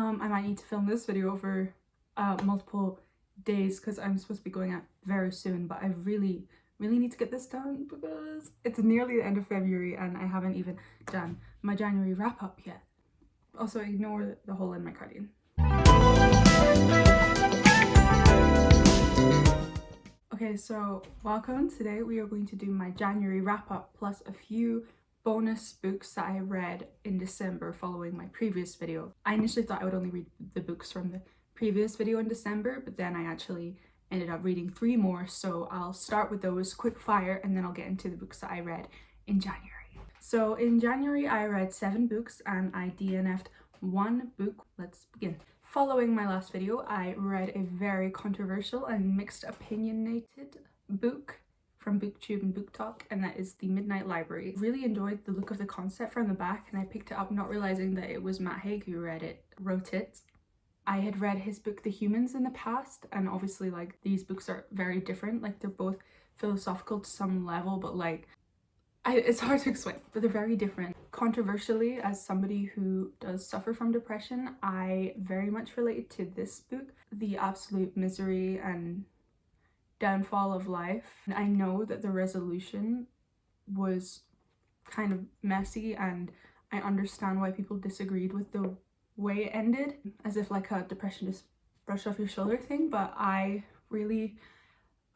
I might need to film this video over multiple days because I'm supposed to be going out very soon, but I really need to get this done because it's nearly the end of February and I haven't even done my January wrap up yet. Also, ignore the hole in my cardigan. Okay, so welcome. Today we are going to do my January wrap up plus a few bonus books that I read in December following my previous video. I initially thought I would only read the books from the previous video in December, but then I actually ended up reading 3 more, so I'll start with those quick fire and then I'll get into the books that I read in January. So in January I read 7 books and I DNF'd 1 book. Let's begin. Following my last video, I read a very controversial and mixed opinionated book from BookTube and BookTok, and that is The Midnight Library. Really enjoyed the look of the concept from the back, and I picked it up not realizing that it was Matt Haig who wrote it. I had read his book The Humans in the past, and obviously like these books are very different. Like they're both philosophical to some level, but like it's hard to explain, but they're very different. Controversially, as somebody who does suffer from depression, I very much related to this book, the absolute misery and downfall of life. And I know that the resolution was kind of messy and I understand why people disagreed with the way it ended, as if like a depression just brushed off your shoulder thing, but I really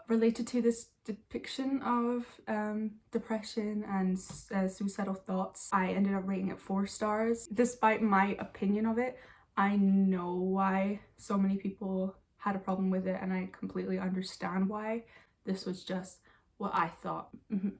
related to this depiction of depression and suicidal thoughts. I ended up rating it 4 stars. Despite my opinion of it, I know why so many people had a problem with it and I completely understand why. This was just what I thought.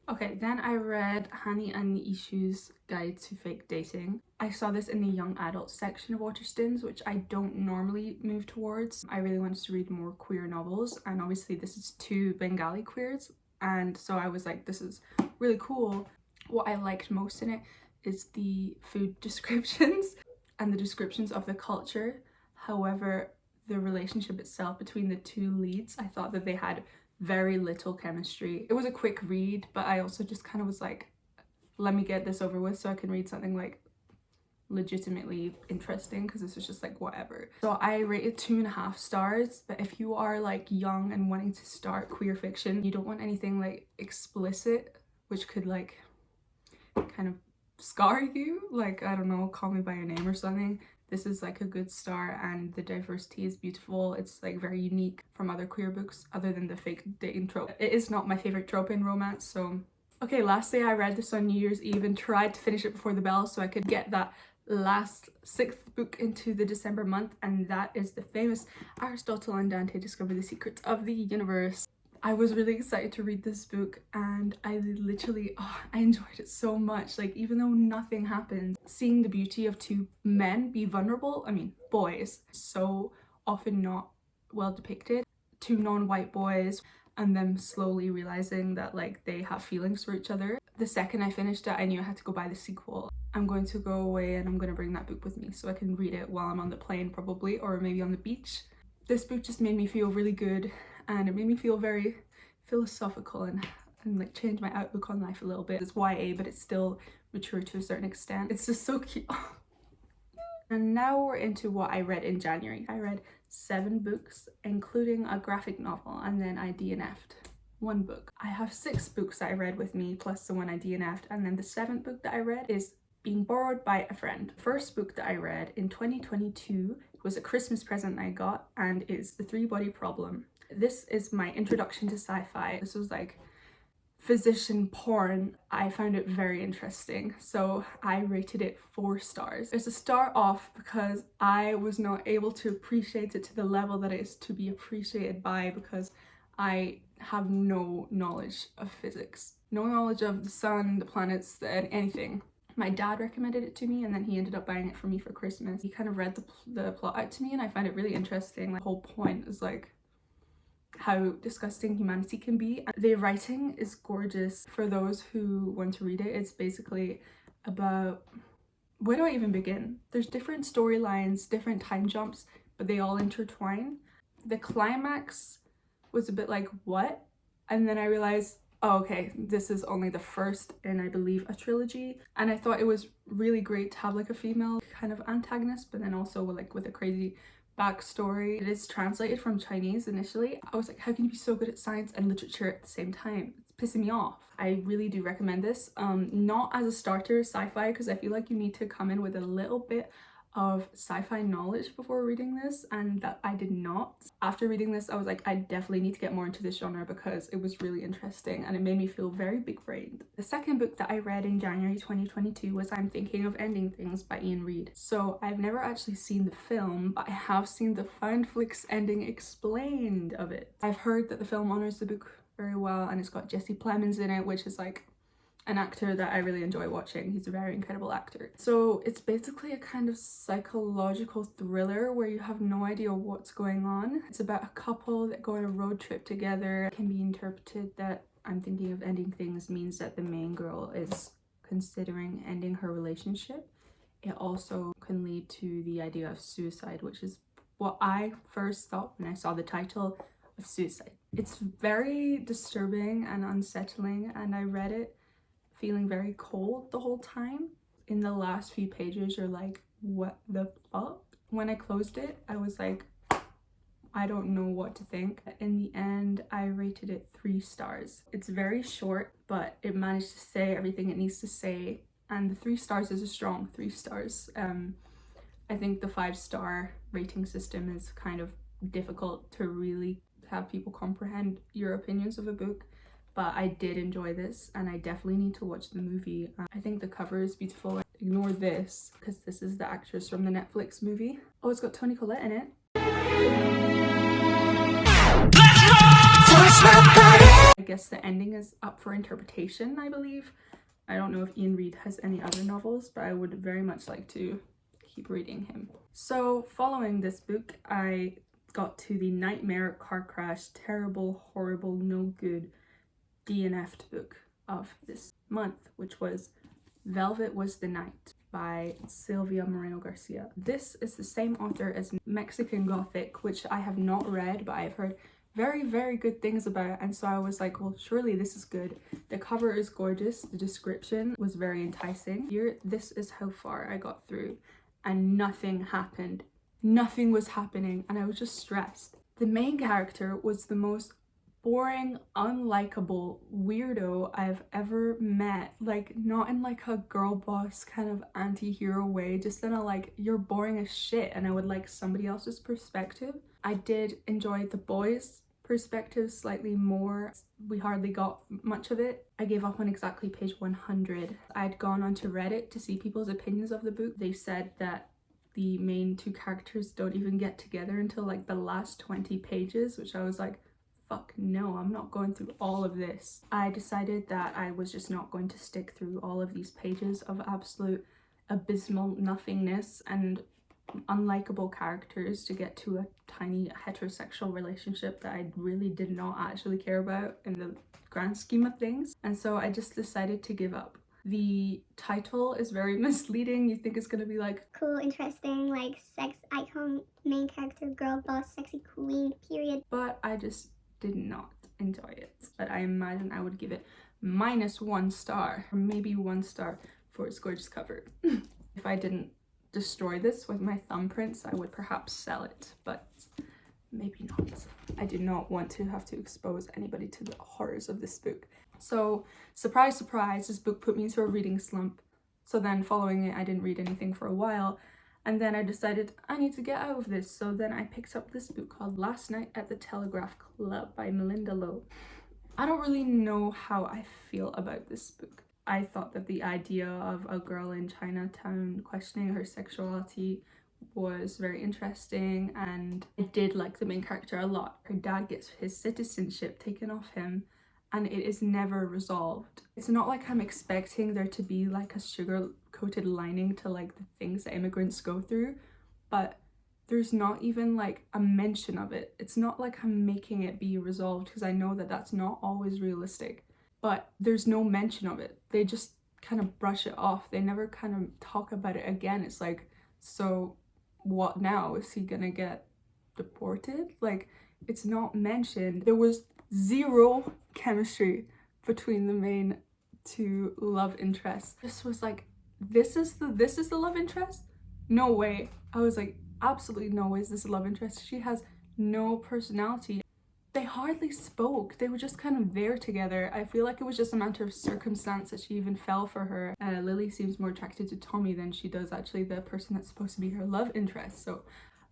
Okay, then I read Hani and Ishu's Guide to Fake Dating. I saw this in the young adult section of Waterstones, which I don't normally move towards. I really wanted to read more queer novels, and obviously this is 2 Bengali queers, and so I was like, this is really cool. What I liked most in it is the food descriptions and the descriptions of the culture. However, the relationship itself between the 2 leads, I thought that they had very little chemistry. It was a quick read, but I also just kind of was like, let me get this over with so I can read something like legitimately interesting, because this was just like whatever. So I rated 2.5 stars, but if you are like young and wanting to start queer fiction, you don't want anything like explicit which could like kind of scar you, like I don't know, Call Me by Your Name or something. This is like a good start and the diversity is beautiful. It's like very unique from other queer books other than the fake dating trope. It is not my favorite trope in romance, so. Okay, lastly, I read this on New Year's Eve and tried to finish it before the bell so I could get that last 6th book into the December month, and that is the famous Aristotle and Dante Discover the Secrets of the Universe. I was really excited to read this book and I literally, I enjoyed it so much. Like, even though nothing happened, seeing the beauty of 2 men be vulnerable, I mean boys, so often not well depicted. 2 non-white boys and them slowly realizing that like they have feelings for each other. The second I finished it, I knew I had to go buy the sequel. I'm going to go away and I'm going to bring that book with me so I can read it while I'm on the plane probably, or maybe on the beach. This book just made me feel really good and it made me feel very philosophical and like change my outlook on life a little bit. It's YA, but it's still mature to a certain extent. It's just so cute. And now we're into what I read in January. I read 7 books, including a graphic novel, and then I DNF'd 1 book. I have 6 books that I read with me, plus the one I DNF'd, and then the 7th book that I read is being borrowed by a friend. First book that I read in 2022 was a Christmas present I got, and it's The 3-Body Problem. This is my introduction to sci-fi. This was like physician porn. I found it very interesting, so I rated it 4 stars. It's a star off because I was not able to appreciate it to the level that it is to be appreciated by, because I have no knowledge of physics, no knowledge of the sun, the planets, and anything. My dad recommended it to me and then he ended up buying it for me for Christmas. He kind of read the plot out to me and I find it really interesting. The whole point is like how disgusting humanity can be. The writing is gorgeous. For those who want to read it, it's basically about, where do I even begin? There's different storylines, different time jumps, but they all intertwine. The climax was a bit like, what? And then I realized, oh, okay, this is only the first in, I believe, a trilogy, and I thought it was really great to have like a female kind of antagonist, but then also like with a crazy backstory. It is translated from Chinese initially. I was like, how can you be so good at science and literature at the same time? It's pissing me off. I really do recommend this. Not as a starter sci-fi, because I feel like you need to come in with a little bit of sci-fi knowledge before reading this, and that I did not. After reading this, I was like, I definitely need to get more into this genre because it was really interesting and it made me feel very big-brained. The second book that I read in January 2022 was I'm Thinking of Ending Things by Ian Reid. So I've never actually seen the film, but I have seen the Foundflix ending explained of it. I've heard that the film honors the book very well, and it's got Jesse Plemons in it, which is like an actor that I really enjoy watching. He's a very incredible actor. So it's basically a kind of psychological thriller where you have no idea what's going on. It's about a couple that go on a road trip together. It can be interpreted that I'm Thinking of Ending Things means that the main girl is considering ending her relationship. It also can lead to the idea of suicide, which is what I first thought when I saw the title of suicide. It's very disturbing and unsettling, and I read it feeling very cold the whole time. In the last few pages, you're like, what the fuck? When I closed it, I was like, I don't know what to think. In the end, I rated it 3 stars. It's very short, but it managed to say everything it needs to say, and the 3 stars is a strong 3 stars. I think the 5-star rating system is kind of difficult to really have people comprehend your opinions of a book, but I did enjoy this and I definitely need to watch the movie. I think the cover is beautiful. Ignore this because this is the actress from the Netflix movie. Oh, it's got Toni Collette in it. I guess the ending is up for interpretation, I believe. I don't know if Ian Reid has any other novels, but I would very much like to keep reading him. So following this book, I got to the nightmare, car crash, terrible, horrible, no good DNF'd book of this month, which was Velvet Was the Night by Silvia Moreno Garcia. This is the same author as Mexican Gothic, which I have not read, but I've heard very, very good things about, and so I was like, well, surely this is good. The cover is gorgeous, the description was very enticing. Here, this is how far I got through, and nothing happened. Nothing was happening, and I was just stressed. The main character was the most boring, unlikable weirdo I've ever met. Like, not in like a girl boss kind of anti-hero way, just in a like, you're boring as shit and I would like somebody else's perspective. I did enjoy the boys' perspective slightly more. We hardly got much of it. I gave up on exactly page 100. I'd gone onto Reddit to see people's opinions of the book. They said that the main 2 characters don't even get together until like the last 20 pages, which I was like, fuck no, I'm not going through all of this. I decided that I was just not going to stick through all of these pages of absolute abysmal nothingness and unlikable characters to get to a tiny heterosexual relationship that I really did not actually care about in the grand scheme of things. And so I just decided to give up. The title is very misleading. You think it's gonna be like cool, interesting, like sex icon, main character, girl boss, sexy queen, period. But I just did not enjoy it. But I imagine I would give it -1 star, or maybe 1 star for its gorgeous cover. If I didn't destroy this with my thumbprints, I would perhaps sell it, but maybe not. I did not want to have to expose anybody to the horrors of this book. So, surprise, surprise, this book put me into a reading slump. So then following it, I didn't read anything for a while. And then I decided I need to get out of this. So then I picked up this book called Last Night at the Telegraph Club by Melinda Lowe. I don't really know how I feel about this book. I thought that the idea of a girl in Chinatown questioning her sexuality was very interesting, and I did like the main character a lot. Her dad gets his citizenship taken off him and it is never resolved. It's not like I'm expecting there to be like a sugar-coated lining to like the things that immigrants go through, but there's not even like a mention of it. It's not like I'm making it be resolved, because I know that that's not always realistic, but there's no mention of it. They just kind of brush it off. They never kind of talk about it again. It's like, so what now? Is he gonna get deported? Like, it's not mentioned. There was zero chemistry between the main two love interests. Just was like, this is the love interest? No way. I was like, absolutely no way is this a love interest. She has no personality. They hardly spoke. They were just kind of there together. I feel like it was just a matter of circumstance that she even fell for her. Lily seems more attracted to Tommy than she does actually the person that's supposed to be her love interest. So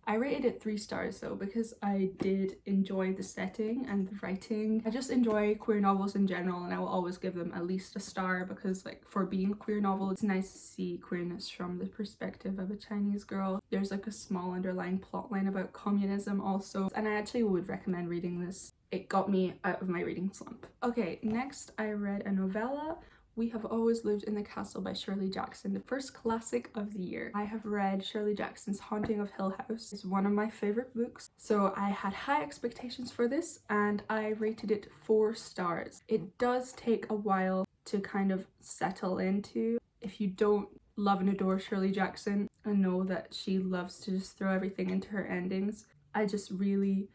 I rated it 3 stars though, because I did enjoy the setting and the writing. I just enjoy queer novels in general, and I will always give them at least a star, because like for being a queer novel, it's nice to see queerness from the perspective of a Chinese girl. There's like a small underlying plotline about communism also, and I actually would recommend reading this. It got me out of my reading slump. Okay, next I read a novella, We Have Always Lived in the Castle by Shirley Jackson, the first classic of the year. I have read Shirley Jackson's Haunting of Hill House. It's one of my favorite books, so I had high expectations for this and I rated it 4 stars. It does take a while to kind of settle into. If you don't love and adore Shirley Jackson and know that she loves to just throw everything into her endings, I just really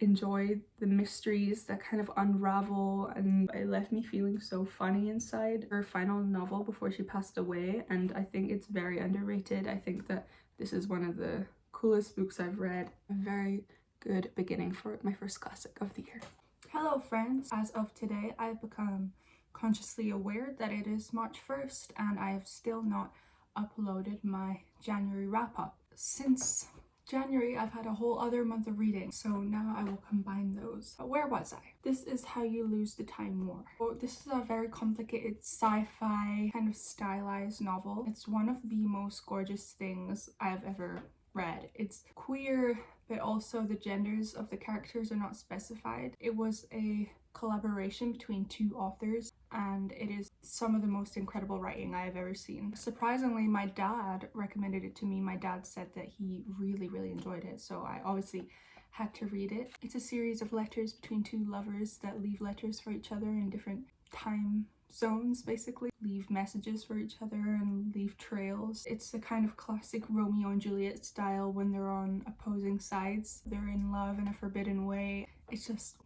enjoy the mysteries that kind of unravel, and it left me feeling so funny inside. Her final novel before she passed away, and I think it's very underrated. I think that this is one of the coolest books I've read. A very good beginning for my first classic of the year. Hello friends, as of today I've become consciously aware that it is March 1st and I have still not uploaded my January wrap-up. Since January, I've had a whole other month of reading, so now I will combine those. But where was I? This is How You Lose the Time War. So this is a very complicated sci-fi kind of stylized novel. It's one of the most gorgeous things I've ever read. It's queer, but also the genders of the characters are not specified. It was a collaboration between 2 authors, and it is some of the most incredible writing I have ever seen. Surprisingly, my dad recommended it to me. My dad said that he really enjoyed it, so I obviously had to read it. It's a series of letters between 2 lovers that leave letters for each other in different time zones, basically. Leave messages for each other and leave trails. It's a kind of classic Romeo and Juliet style when they're on opposing sides. They're in love in a forbidden way. It's just...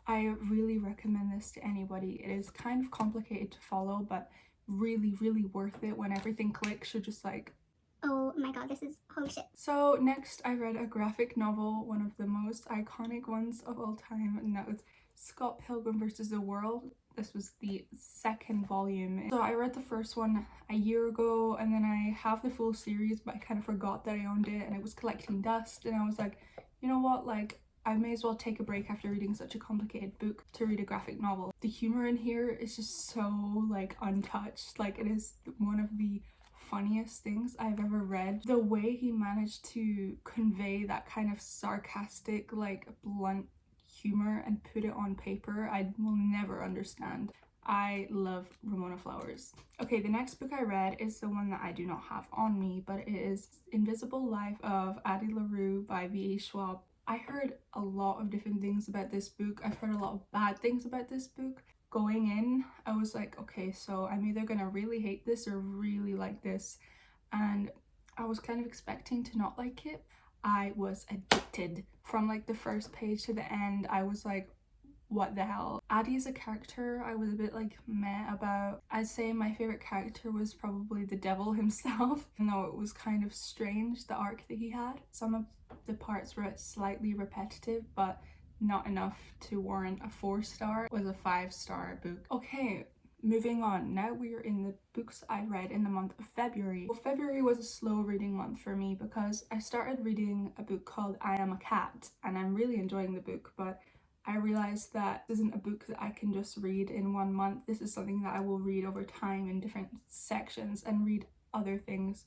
I really recommend this to anybody. It is kind of complicated to follow, but really worth it. When everything clicks, you're just like, oh my god, this is holy shit. So next I read a graphic novel, one of the most iconic ones of all time, and that was Scott Pilgrim vs. the World. This was the 2nd volume. So I read the first one a year ago, and then I have the full series, but I kind of forgot that I owned it, and it was collecting dust, and I was like, you know what, like, I may as well take a break after reading such a complicated book to read a graphic novel. The humor in here is just so like untouched. Like, it is one of the funniest things I've ever read. The way he managed to convey that kind of sarcastic, like blunt humor and put it on paper, I will never understand. I love Ramona Flowers. Okay, the next book I read is the one that I do not have on me, but it is Invisible Life of Addie LaRue by V.A. Schwab. I heard a lot of different things about this book. I've heard a lot of bad things about this book. Going in, I was like, okay, so I'm either gonna really hate this or really like this. And I was kind of expecting to not like it. I was addicted. From like the first page to the end, I was like, what the hell? Addie is a character I was a bit like meh about. I'd say my favorite character was probably the devil himself, even though it was kind of strange, the arc that he had. Some of the parts were slightly repetitive, but not enough to warrant a 4 star. It was a 5-star book. Okay, moving on. Now we are in the books I read in the month of February. Well, February was a slow reading month for me because I started reading a book called I Am a Cat, and I'm really enjoying the book, but I realized that this isn't a book that I can just read in 1 month. This is something that I will read over time in different sections and read other things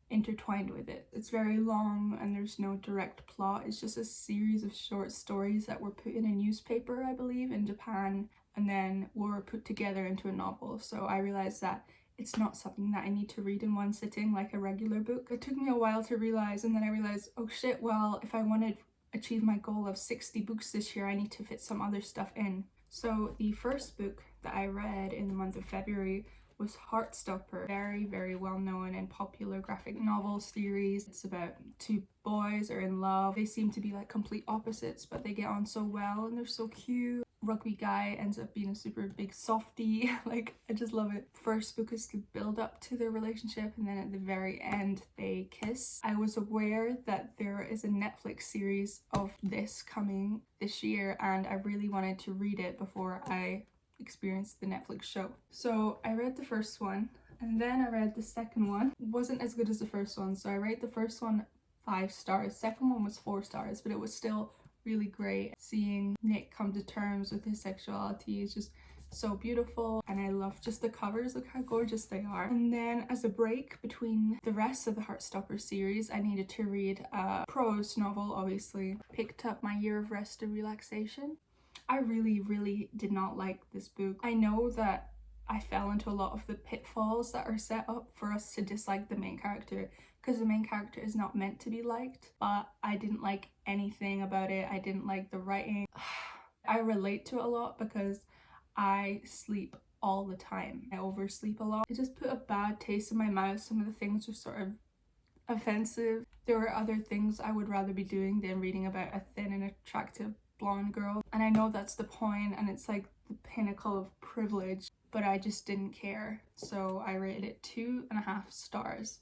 intertwined with it. It's very long and there's no direct plot. It's just a series of short stories that were put in a newspaper, I believe, in Japan, and then were put together into a novel. So I realized that it's not something that I need to read in 1 sitting like a regular book. It took me a while to realize, and then I realized, oh shit, well, if I wanted achieve my goal of 60 books this year, I need to fit some other stuff in. So the first book that I read in the month of February was Heartstopper. Very, very well known and popular graphic novel series. It's about two boys are in love. They seem to be like complete opposites, but they get on so well and they're so cute. Rugby guy ends up being a super big softie. Like, I just love it. First book is the build up to their relationship, and then at the very end they kiss. I was aware that there is a Netflix series of this coming this year, and I really wanted to read it before I experienced the Netflix show. So I read the first one, and then I read the second one. It wasn't as good as the first one, so I rate the first one 5 stars. Second one was 4 stars, but it was still really great. Seeing Nick come to terms with his sexuality is just so beautiful, and I love just the covers. Look how gorgeous they are. And then as a break between the rest of the Heartstopper series, I needed to read a prose novel. Obviously picked up My Year of Rest and Relaxation. I really did not like this book. I know that I fell into a lot of the pitfalls that are set up for us to dislike the main character, because the main character is not meant to be liked, but I didn't like anything about it. I didn't like the writing. I relate to it a lot because I sleep all the time. I oversleep a lot. It just put a bad taste in my mouth. Some of the things were sort of offensive. There were other things I would rather be doing than reading about a thin and attractive blonde girl, and I know that's the point and it's like the pinnacle of privilege, but I just didn't care, so I rated it 2.5 stars.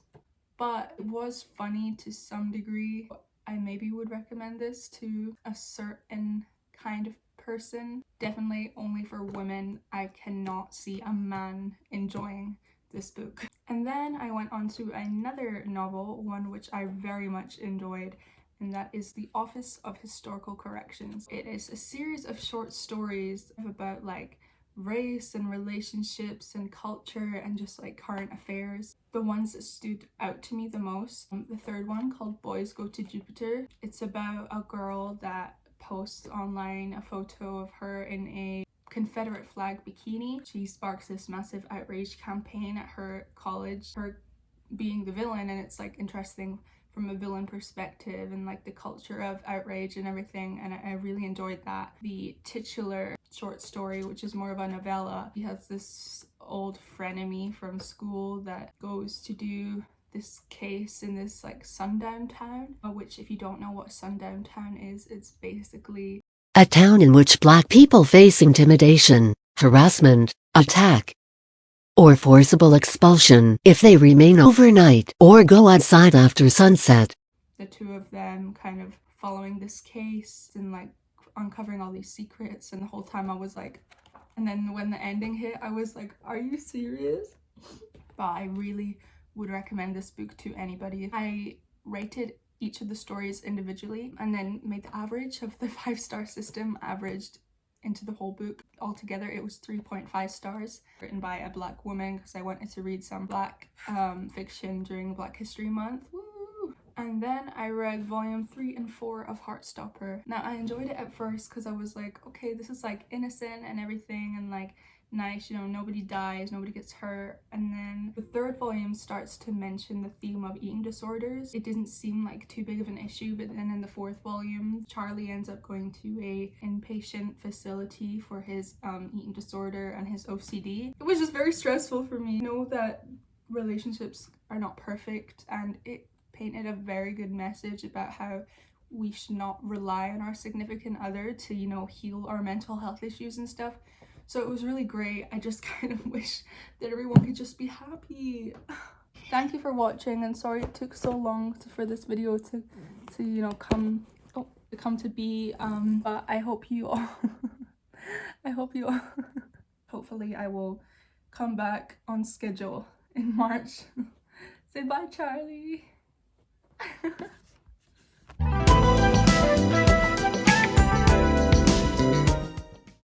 But it was funny to some degree. I maybe would recommend this to a certain kind of person. Definitely only for women. I cannot see a man enjoying this book. And then I went on to another novel, one which I very much enjoyed, and that is The Office of Historical Corrections. It is a series of short stories about like race and relationships and culture and just like current affairs. The ones that stood out to me the most, the third one, called Boys Go to Jupiter. It's about a girl that posts online a photo of her in a Confederate flag bikini. She sparks this massive outrage campaign at her college, her being the villain, and it's like interesting from a villain perspective and like the culture of outrage and everything, and I really enjoyed that. The titular short story, which is more of a novella, he has this old frenemy from school that goes to do this case in this like sundown town, which if you don't know what sundown town is, it's basically a town in which Black people face intimidation, harassment, attack, or forcible expulsion if they remain overnight or go outside after sunset. The two of them kind of following this case and like uncovering all these secrets, and the whole time I was like, and then when the ending hit, I was like, are you serious? But I really would recommend this book to anybody. I rated each of the stories individually and then made the average of the 5-star system, averaged into the whole book. Altogether it was 3.5 stars, written by a Black woman because I wanted to read some Black fiction during Black History Month. Woo! And then I read volume 3 and 4 of Heartstopper. Now I enjoyed it at first because I was like, okay, this is like innocent and everything and like nice, you know, nobody dies, nobody gets hurt. And then the third volume starts to mention the theme of eating disorders. It didn't seem like too big of an issue, but then in the fourth volume, Charlie ends up going to a inpatient facility for his eating disorder and his OCD. It was just very stressful for me. I know that relationships are not perfect, and it painted a very good message about how we should not rely on our significant other to, you know, heal our mental health issues and stuff. So it was really great. I just kind of wish that everyone could just be happy. Thank you for watching, and sorry it took so long for this video to you know, come to be. But I hope you all hopefully I will come back on schedule in March. Say bye, Charlie.